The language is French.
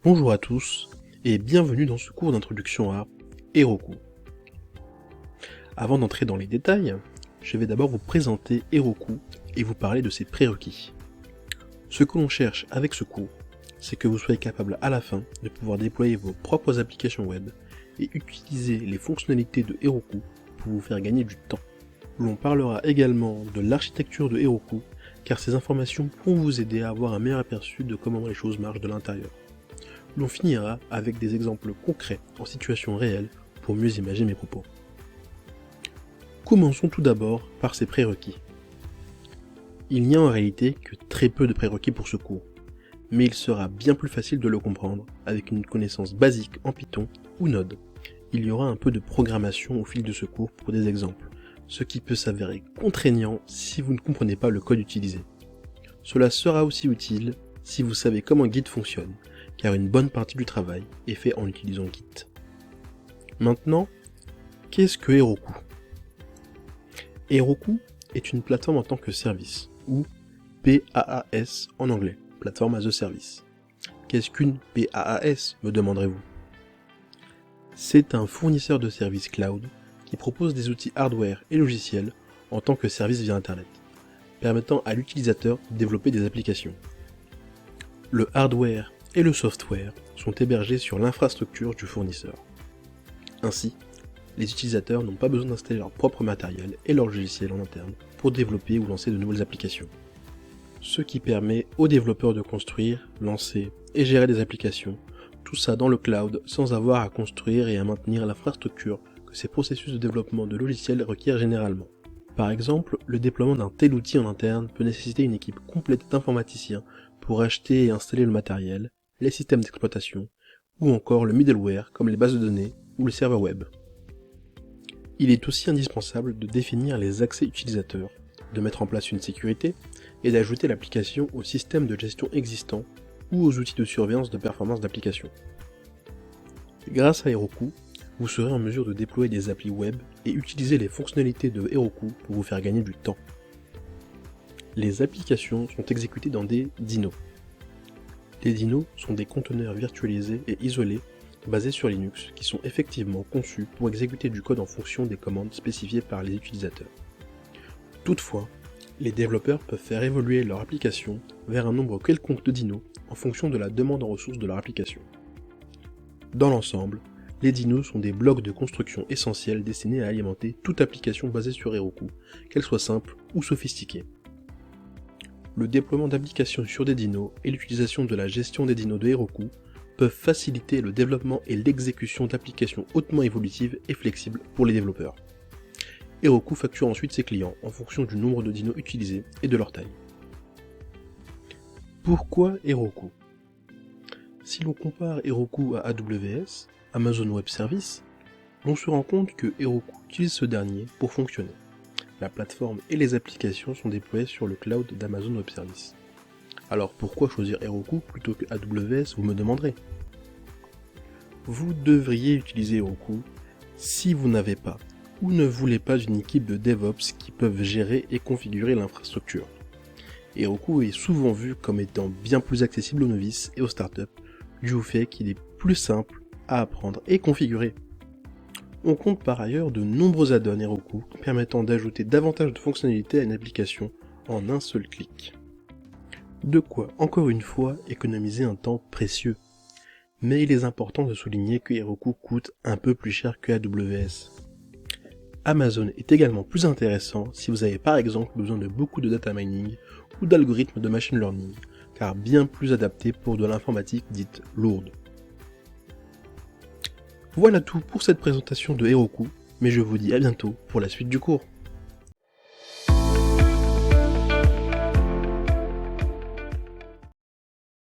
Bonjour à tous et bienvenue dans ce cours d'introduction à Heroku. Avant d'entrer dans les détails, je vais d'abord vous présenter Heroku et vous parler de ses prérequis. Ce que l'on cherche avec ce cours, c'est que vous soyez capable à la fin de pouvoir déployer vos propres applications web et utiliser les fonctionnalités de Heroku pour vous faire gagner du temps. L'on parlera également de l'architecture de Heroku car ces informations pourront vous aider à avoir un meilleur aperçu de comment les choses marchent de l'intérieur. L'on finira avec des exemples concrets en situation réelle pour mieux imaginer mes propos. Commençons tout d'abord par ces prérequis. Il n'y a en réalité que très peu de prérequis pour ce cours, mais il sera bien plus facile de le comprendre avec une connaissance basique en Python ou Node. Il y aura un peu de programmation au fil de ce cours pour des exemples, ce qui peut s'avérer contraignant si vous ne comprenez pas le code utilisé. Cela sera aussi utile si vous savez comment Git fonctionne, car une bonne partie du travail est fait en utilisant Git. Maintenant, qu'est-ce que Heroku ? Heroku est une plateforme en tant que service, ou PaaS en anglais, Platform as a Service. Qu'est-ce qu'une PaaS, me demanderez-vous ? C'est un fournisseur de services cloud qui propose des outils hardware et logiciels en tant que service via Internet, permettant à l'utilisateur de développer des applications. Le hardware et le software sont hébergés sur l'infrastructure du fournisseur. Ainsi, les utilisateurs n'ont pas besoin d'installer leur propre matériel et leur logiciel en interne pour développer ou lancer de nouvelles applications. Ce qui permet aux développeurs de construire, lancer et gérer des applications, tout ça dans le cloud sans avoir à construire et à maintenir l'infrastructure que ces processus de développement de logiciels requièrent généralement. Par exemple, le déploiement d'un tel outil en interne peut nécessiter une équipe complète d'informaticiens pour acheter et installer le matériel, les systèmes d'exploitation, ou encore le middleware comme les bases de données ou le serveur web. Il est aussi indispensable de définir les accès utilisateurs, de mettre en place une sécurité et d'ajouter l'application au système de gestion existant ou aux outils de surveillance de performance d'application. Grâce à Heroku, vous serez en mesure de déployer des applis web et utiliser les fonctionnalités de Heroku pour vous faire gagner du temps. Les applications sont exécutées dans des dynos. Les dynos sont des conteneurs virtualisés et isolés basés sur Linux qui sont effectivement conçus pour exécuter du code en fonction des commandes spécifiées par les utilisateurs. Toutefois, les développeurs peuvent faire évoluer leur application vers un nombre quelconque de dynos en fonction de la demande en ressources de leur application. Dans l'ensemble, les dynos sont des blocs de construction essentiels destinés à alimenter toute application basée sur Heroku, qu'elle soit simple ou sophistiquée. Le déploiement d'applications sur des dynos et l'utilisation de la gestion des dynos de Heroku peuvent faciliter le développement et l'exécution d'applications hautement évolutives et flexibles pour les développeurs. Heroku facture ensuite ses clients en fonction du nombre de dynos utilisés et de leur taille. Pourquoi Heroku ? Si l'on compare Heroku à AWS, Amazon Web Services, l'on se rend compte que Heroku utilise ce dernier pour fonctionner. La plateforme et les applications sont déployées sur le cloud d'Amazon Web Services. Alors pourquoi choisir Heroku plutôt que AWS, vous me demanderez ? Vous devriez utiliser Heroku si vous n'avez pas ou ne voulez pas une équipe de DevOps qui peuvent gérer et configurer l'infrastructure. Heroku est souvent vu comme étant bien plus accessible aux novices et aux startups, dû au fait qu'il est plus simple à apprendre et configurer. On compte par ailleurs de nombreux add-ons Heroku permettant d'ajouter davantage de fonctionnalités à une application en un seul clic. De quoi, encore une fois, économiser un temps précieux. Mais il est important de souligner que Heroku coûte un peu plus cher que AWS. Amazon est également plus intéressant si vous avez par exemple besoin de beaucoup de data mining ou d'algorithmes de machine learning, car bien plus adapté pour de l'informatique dite lourde. Voilà tout pour cette présentation de Heroku, mais je vous dis à bientôt pour la suite du cours.